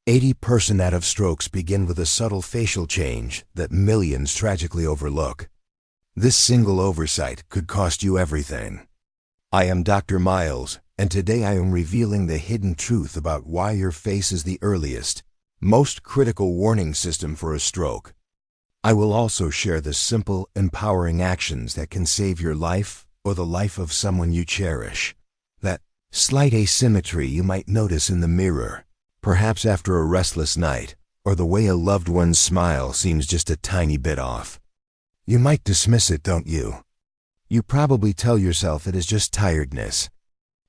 80% of strokes begin with a subtle facial change that millions tragically overlook. This single oversight could cost you everything. I am Dr. Miles, and today I am revealing the hidden truth about why your face is the earliest, most critical warning system for a stroke. I will also share the simple, empowering actions that can save your life or the life of someone you cherish. That slight asymmetry you might notice in the mirror, perhaps after a restless night, or the way a loved one's smile seems just a tiny bit off. You might dismiss it, don't you? You probably tell yourself it is just tiredness.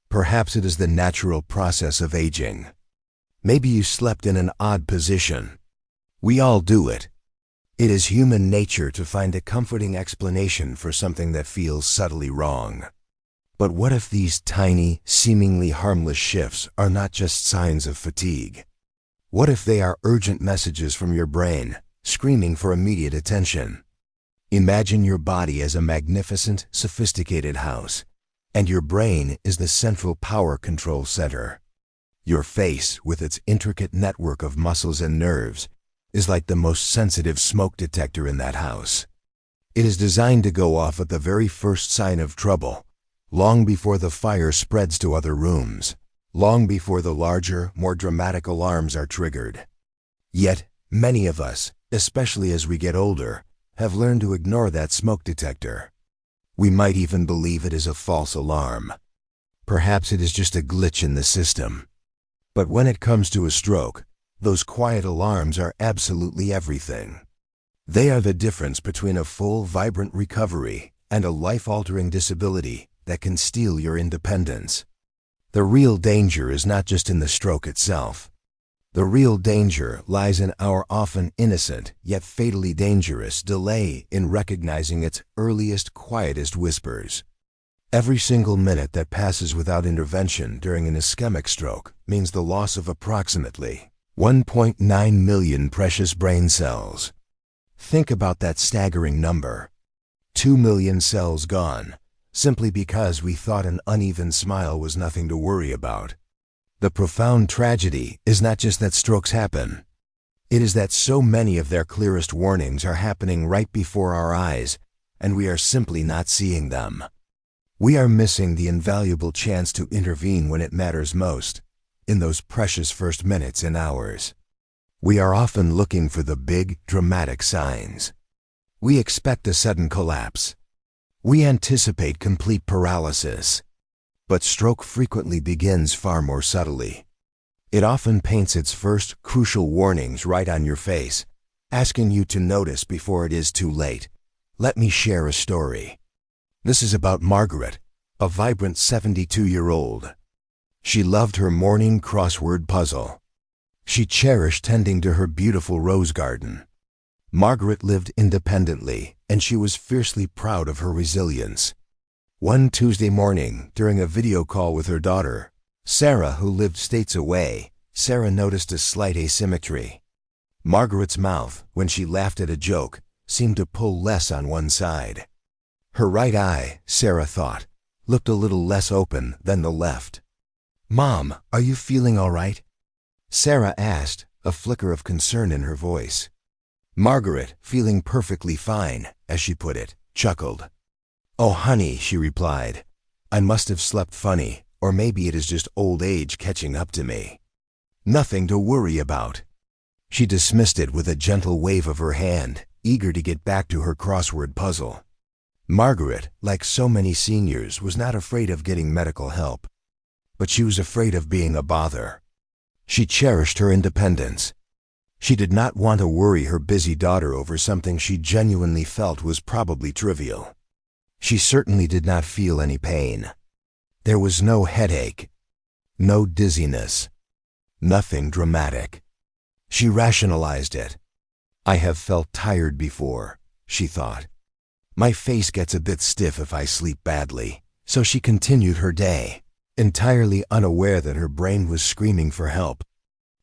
Perhaps it is the natural process of aging. Maybe you slept in an odd position. We all do it. It is human nature to find a comforting explanation for something that feels subtly wrong. But what if these tiny, seemingly harmless shifts are not just signs of fatigue? What if they are urgent messages from your brain, screaming for immediate attention? Imagine your body as a magnificent, sophisticated house, and your brain is the central power control center. Your face, with its intricate network of muscles and nerves, is like the most sensitive smoke detector in that house. It is designed to go off at the very first sign of trouble, long before the fire spreads to other rooms, long before the larger, more dramatic alarms are triggered. Yet, many of us, especially as we get older, have learned to ignore that smoke detector. We might even believe it is a false alarm. Perhaps it is just a glitch in the system. But when it comes to a stroke, those quiet alarms are absolutely everything. They are the difference between a full, vibrant recovery and a life-altering disability that can steal your independence. The real danger is not just in the stroke itself. The real danger lies in our often innocent, yet fatally dangerous delay in recognizing its earliest, quietest whispers. Every single minute that passes without intervention during an ischemic stroke means the loss of approximately 1.9 million precious brain cells. Think about that staggering number. 2 million cells gone, simply because we thought an uneven smile was nothing to worry about. The profound tragedy is not just that strokes happen. It is that so many of their clearest warnings are happening right before our eyes, and we are simply not seeing them. We are missing the invaluable chance to intervene when it matters most, in those precious first minutes and hours. We are often looking for the big, dramatic signs. We expect a sudden collapse. We anticipate complete paralysis. But stroke frequently begins far more subtly. It often paints its first crucial warnings right on your face, asking you to notice before it is too late. Let me share a story. This is about Margaret, a vibrant 72-year-old. She loved her morning crossword puzzle. She cherished tending to her beautiful rose garden. Margaret lived independently, and she was fiercely proud of her resilience. One Tuesday morning, during a video call with her daughter, Sarah, who lived states away, Sarah noticed a slight asymmetry. Margaret's mouth, when she laughed at a joke, seemed to pull less on one side. Her right eye, Sarah thought, looked a little less open than the left. "Mom, are you feeling all right?" Sarah asked, a flicker of concern in her voice. Margaret, feeling perfectly fine, as she put it, chuckled. "Oh, honey," she replied, "I must have slept funny, or maybe it is just old age catching up to me. Nothing to worry about." She dismissed it with a gentle wave of her hand, eager to get back to her crossword puzzle. Margaret, like so many seniors, was not afraid of getting medical help. But she was afraid of being a bother. She cherished her independence. She did not want to worry her busy daughter over something she genuinely felt was probably trivial. She certainly did not feel any pain. There was no headache, no dizziness, nothing dramatic. She rationalized it. "I have felt tired before," she thought. "My face gets a bit stiff if I sleep badly." So she continued her day, entirely unaware that her brain was screaming for help.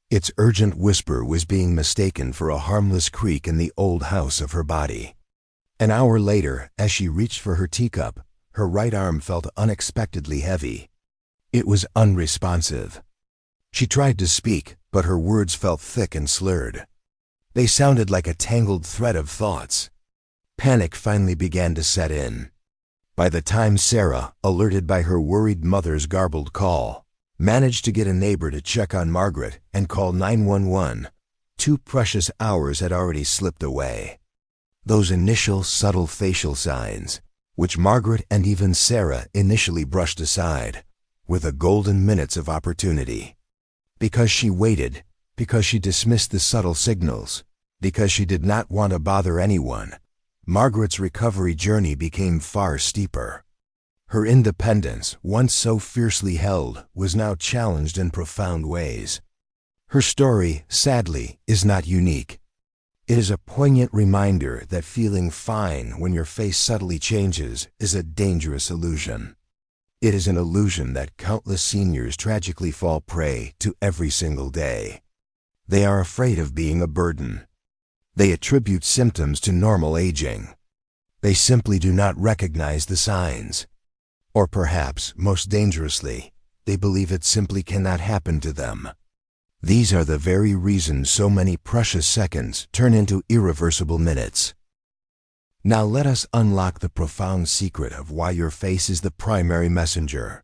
Its urgent whisper was being mistaken for a harmless creak in the old house of her body. An hour later, as she reached for her teacup, her right arm felt unexpectedly heavy. It was unresponsive. She tried to speak, but her words felt thick and slurred. They sounded like a tangled thread of thoughts. Panic finally began to set in. By the time Sarah, alerted by her worried mother's garbled call, managed to get a neighbor to check on Margaret and call 911, 2 precious hours had already slipped away. Those initial subtle facial signs, which Margaret and even Sarah initially brushed aside, were the golden minutes of opportunity. Because she waited, because she dismissed the subtle signals, because she did not want to bother anyone, Margaret's recovery journey became far steeper. Her independence, once so fiercely held, was now challenged in profound ways. Her story, sadly, is not unique. It is a poignant reminder that feeling fine when your face subtly changes is a dangerous illusion. It is an illusion that countless seniors tragically fall prey to every single day. They are afraid of being a burden. They attribute symptoms to normal aging. They simply do not recognize the signs. Or perhaps, most dangerously, they believe it simply cannot happen to them. These are the very reasons so many precious seconds turn into irreversible minutes. Now let us unlock the profound secret of why your face is the primary messenger.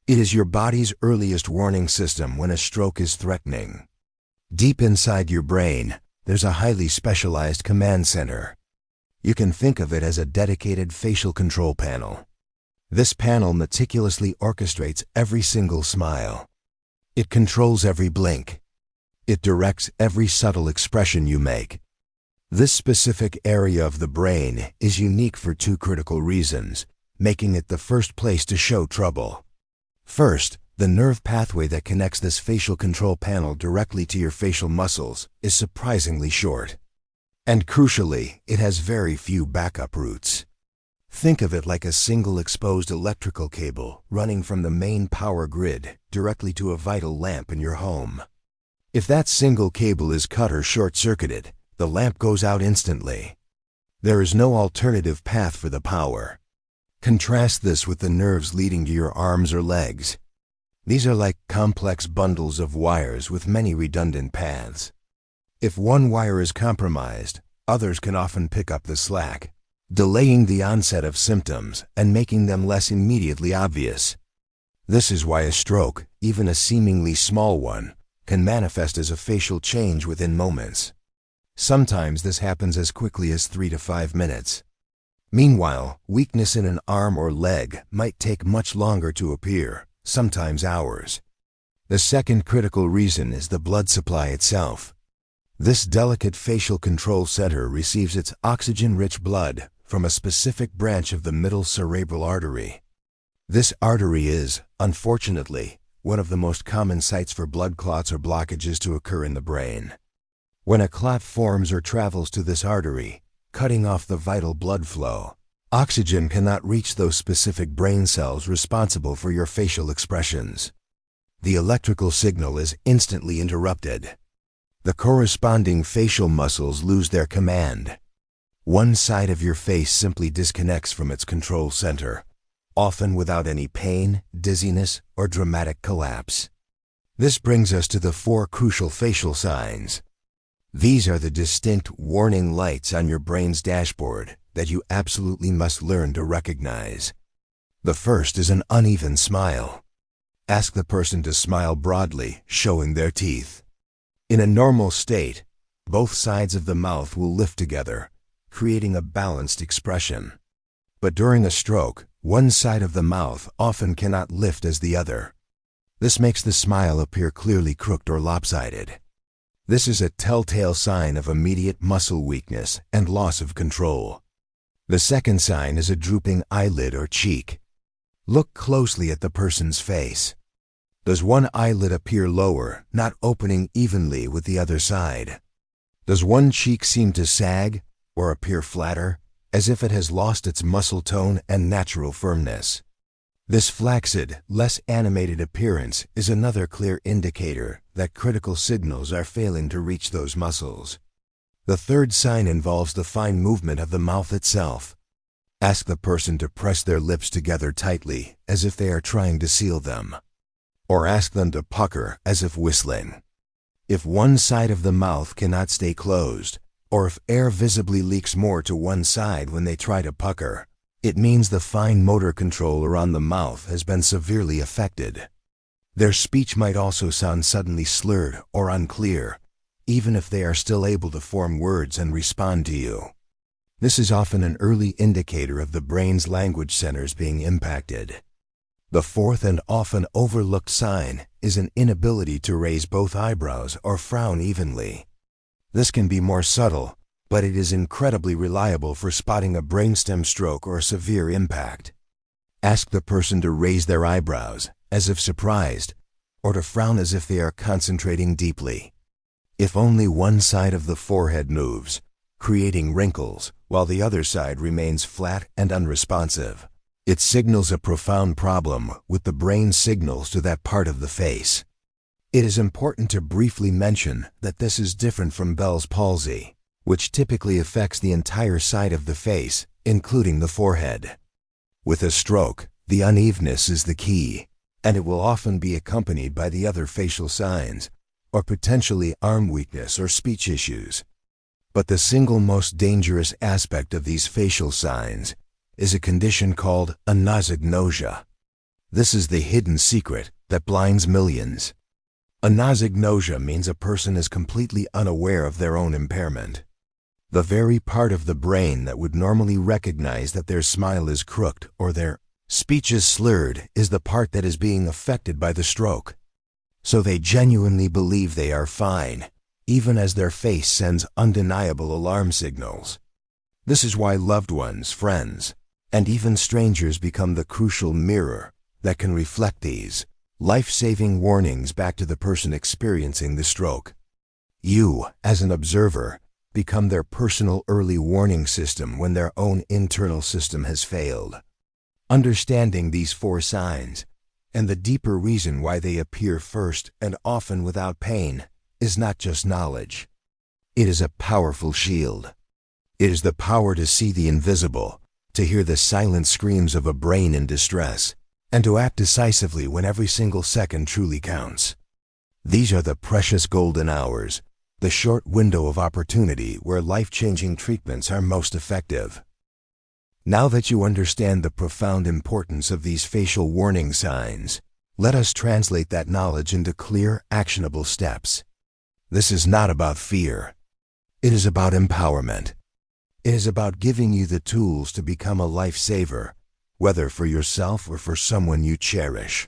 It is your body's earliest warning system when a stroke is threatening. Deep inside your brain, there's a highly specialized command center. You can think of it as a dedicated facial control panel. This panel meticulously orchestrates every single smile. It controls every blink. It directs every subtle expression you make. This specific area of the brain is unique for 2 critical reasons, making it the first place to show trouble. First, the nerve pathway that connects this facial control panel directly to your facial muscles is surprisingly short. And crucially, it has very few backup routes. Think of it like a single exposed electrical cable running from the main power grid directly to a vital lamp in your home. If that single cable is cut or short-circuited, the lamp goes out instantly. There is no alternative path for the power. Contrast this with the nerves leading to your arms or legs. These are like complex bundles of wires with many redundant paths. If one wire is compromised, others can often pick up the slack, delaying the onset of symptoms and making them less immediately obvious. This is why a stroke, even a seemingly small one, can manifest as a facial change within moments. Sometimes this happens as quickly as 3 to 5 minutes. Meanwhile, weakness in an arm or leg might take much longer to appear, sometimes hours. The second critical reason is the blood supply itself. This delicate facial control center receives its oxygen-rich blood from a specific branch of the middle cerebral artery. This artery is, unfortunately, one of the most common sites for blood clots or blockages to occur in the brain. When a clot forms or travels to this artery, cutting off the vital blood flow, oxygen cannot reach those specific brain cells responsible for your facial expressions. The electrical signal is instantly interrupted. The corresponding facial muscles lose their command. One side of your face simply disconnects from its control center, often without any pain, dizziness, or dramatic collapse. This brings us to the 4 crucial facial signs. These are the distinct warning lights on your brain's dashboard that you absolutely must learn to recognize. The first is an uneven smile. Ask the person to smile broadly, showing their teeth. In a normal state, both sides of the mouth will lift together, creating a balanced expression. But during a stroke, one side of the mouth often cannot lift as the other. This makes the smile appear clearly crooked or lopsided. This is a telltale sign of immediate muscle weakness and loss of control. The second sign is a drooping eyelid or cheek. Look closely at the person's face. Does one eyelid appear lower, not opening evenly with the other side? Does one cheek seem to sag or appear flatter, as if it has lost its muscle tone and natural firmness? This flaccid, less animated appearance is another clear indicator that critical signals are failing to reach those muscles. The third sign involves the fine movement of the mouth itself. Ask the person to press their lips together tightly, as if they are trying to seal them. Or ask them to pucker as if whistling. If one side of the mouth cannot stay closed, or if air visibly leaks more to one side when they try to pucker, it means the fine motor control around the mouth has been severely affected. Their speech might also sound suddenly slurred or unclear, even if they are still able to form words and respond to you. This is often an early indicator of the brain's language centers being impacted. The fourth and often overlooked sign is an inability to raise both eyebrows or frown evenly. This can be more subtle, but it is incredibly reliable for spotting a brainstem stroke or severe impact. Ask the person to raise their eyebrows, as if surprised, or to frown as if they are concentrating deeply. If only one side of the forehead moves, creating wrinkles, while the other side remains flat and unresponsive, it signals a profound problem with the brain's signals to that part of the face. It is important to briefly mention that this is different from Bell's palsy, which typically affects the entire side of the face, including the forehead. With a stroke, the unevenness is the key, and it will often be accompanied by the other facial signs, or potentially arm weakness or speech issues. But the single most dangerous aspect of these facial signs is a condition called anosognosia. This is the hidden secret that blinds millions. Anosognosia means a person is completely unaware of their own impairment. The very part of the brain that would normally recognize that their smile is crooked or their speech is slurred is the part that is being affected by the stroke. So they genuinely believe they are fine, even as their face sends undeniable alarm signals. This is why loved ones, friends, and even strangers become the crucial mirror that can reflect these life-saving warnings back to the person experiencing the stroke. You, as an observer, become their personal early warning system when their own internal system has failed. Understanding these four signs, and the deeper reason why they appear first and often without pain, is not just knowledge. It is a powerful shield. It is the power to see the invisible, to hear the silent screams of a brain in distress, and to act decisively when every single second truly counts. These are the precious golden hours, the short window of opportunity where life-changing treatments are most effective. Now that you understand the profound importance of these facial warning signs, let us translate that knowledge into clear, actionable steps. This is not about fear. It is about empowerment. It is about giving you the tools to become a lifesaver, whether for yourself or for someone you cherish.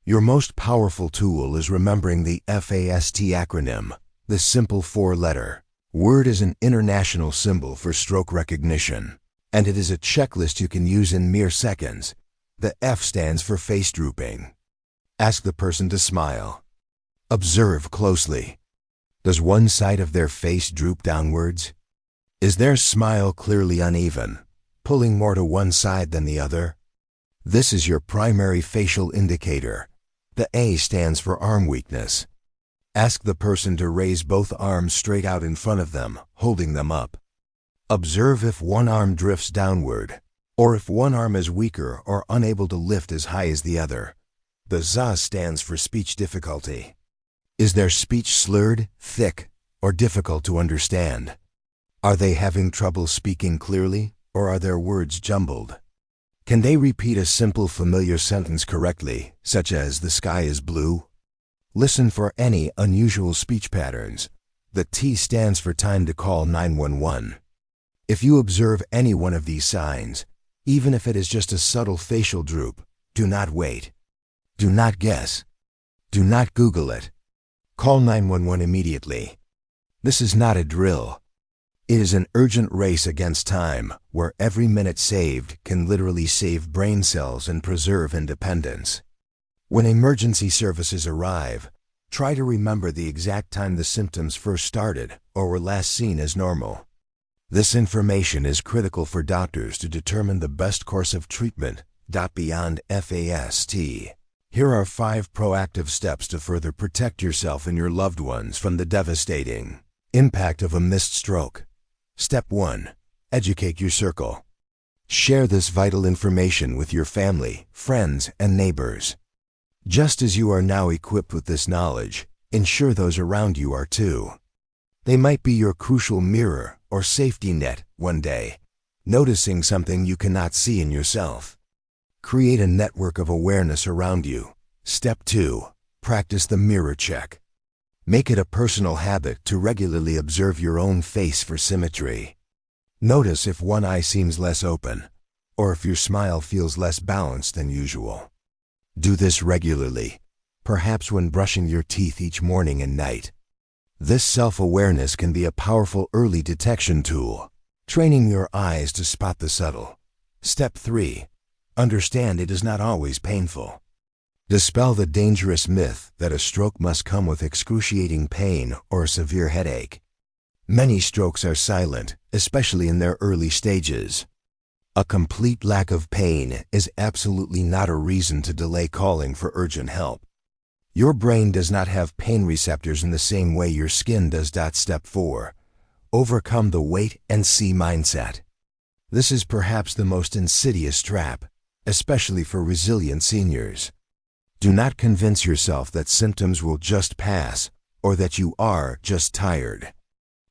Your most powerful tool is remembering the F.A.S.T. acronym. This simple four-letter word is an international symbol for stroke recognition, and it is a checklist you can use in mere seconds. The F stands for face drooping. Ask the person to smile. Observe closely. Does one side of their face droop downwards? Is their smile clearly uneven, pulling more to one side than the other? This is your primary facial indicator. The A stands for arm weakness. Ask the person to raise both arms straight out in front of them, holding them up. Observe if one arm drifts downward, or if one arm is weaker or unable to lift as high as the other. The Z stands for speech difficulty. Is their speech slurred, thick, or difficult to understand? Are they having trouble speaking clearly, or are their words jumbled? Can they repeat a simple familiar sentence correctly, such as "the sky is blue"? Listen for any unusual speech patterns. The T stands for time to call 911. If you observe any one of these signs, even if it is just a subtle facial droop, do not wait. Do not guess. Do not Google it. Call 911 immediately. This is not a drill. It is an urgent race against time, where every minute saved can literally save brain cells and preserve independence. When emergency services arrive, try to remember the exact time the symptoms first started or were last seen as normal. This information is critical for doctors to determine the best course of treatment. Beyond F.A.S.T. Here are 5 proactive steps to further protect yourself and your loved ones from the devastating impact of a missed stroke. Step 1. Educate your circle. Share this vital information with your family, friends, and neighbors. Just as you are now equipped with this knowledge, ensure those around you are too. They might be your crucial mirror or safety net one day, noticing something you cannot see in yourself. Create a network of awareness around you. Step 2. Practice the mirror check. Make it a personal habit to regularly observe your own face for symmetry. Notice if one eye seems less open, or if your smile feels less balanced than usual. Do this regularly, perhaps when brushing your teeth each morning and night. This self-awareness can be a powerful early detection tool, training your eyes to spot the subtle. Step 3. Understand it is not always painful. Dispel the dangerous myth that a stroke must come with excruciating pain or a severe headache. Many strokes are silent, especially in their early stages. A complete lack of pain is absolutely not a reason to delay calling for urgent help. Your brain does not have pain receptors in the same way your skin does. Step 4. Overcome the wait-and-see mindset. This is perhaps the most insidious trap, especially for resilient seniors. Do not convince yourself that symptoms will just pass or that you are just tired.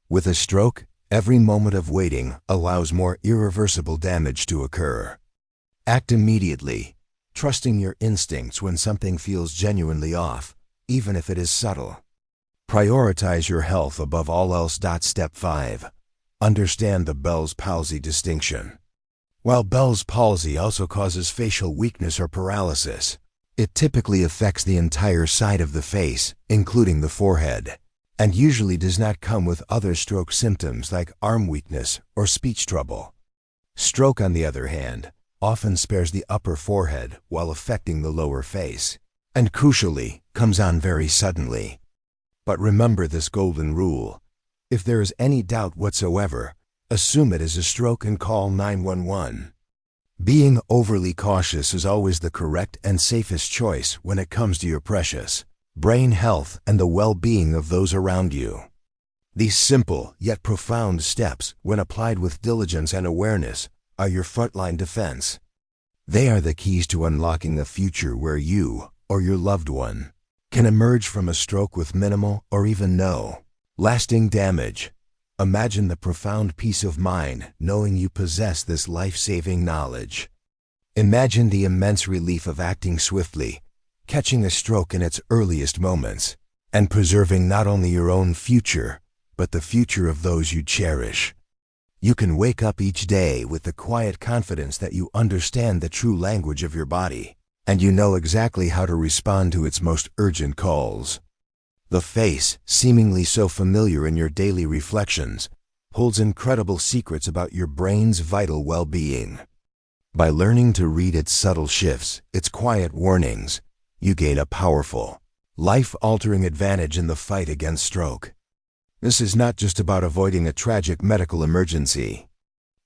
With a stroke, every moment of waiting allows more irreversible damage to occur. Act immediately, trusting your instincts when something feels genuinely off, even if it is subtle. Prioritize your health above all else. Step 5. Understand the Bell's palsy distinction. While Bell's palsy also causes facial weakness or paralysis, it typically affects the entire side of the face, including the forehead, and usually does not come with other stroke symptoms like arm weakness or speech trouble. Stroke, on the other hand, often spares the upper forehead while affecting the lower face, and crucially, comes on very suddenly. But remember this golden rule: if there is any doubt whatsoever, assume it is a stroke and call 911. Being overly cautious is always the correct and safest choice when it comes to your precious brain health and the well-being of those around you. These simple yet profound steps, when applied with diligence and awareness, are your frontline defense. They are the keys to unlocking a future where you, or your loved one, can emerge from a stroke with minimal or even no lasting damage. Imagine the profound peace of mind knowing you possess this life-saving knowledge. Imagine the immense relief of acting swiftly, catching a stroke in its earliest moments, and preserving not only your own future, but the future of those you cherish. You can wake up each day with the quiet confidence that you understand the true language of your body, and you know exactly how to respond to its most urgent calls. The face, seemingly so familiar in your daily reflections, holds incredible secrets about your brain's vital well-being. By learning to read its subtle shifts, its quiet warnings, you gain a powerful, life-altering advantage in the fight against stroke. This is not just about avoiding a tragic medical emergency.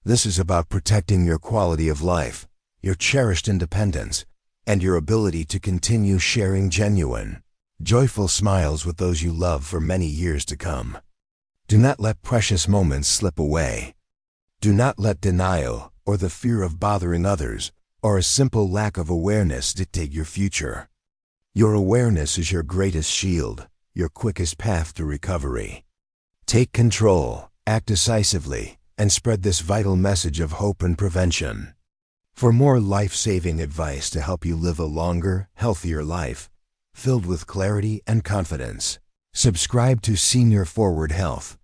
This is about protecting your quality of life, your cherished independence, and your ability to continue sharing genuine, joyful smiles with those you love for many years to come. Do not let precious moments slip away. Do not let denial, or the fear of bothering others, or a simple lack of awareness dictate your future. Your awareness is your greatest shield, your quickest path to recovery. Take control, act decisively, and spread this vital message of hope and prevention. For more life-saving advice to help you live a longer, healthier life, filled with clarity and confidence, subscribe to Senior Forward Health.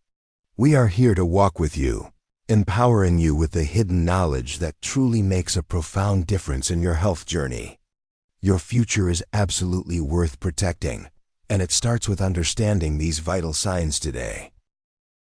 We are here to walk with you, empowering you with the hidden knowledge that truly makes a profound difference in your health journey. Your future is absolutely worth protecting, and it starts with understanding these vital signs today.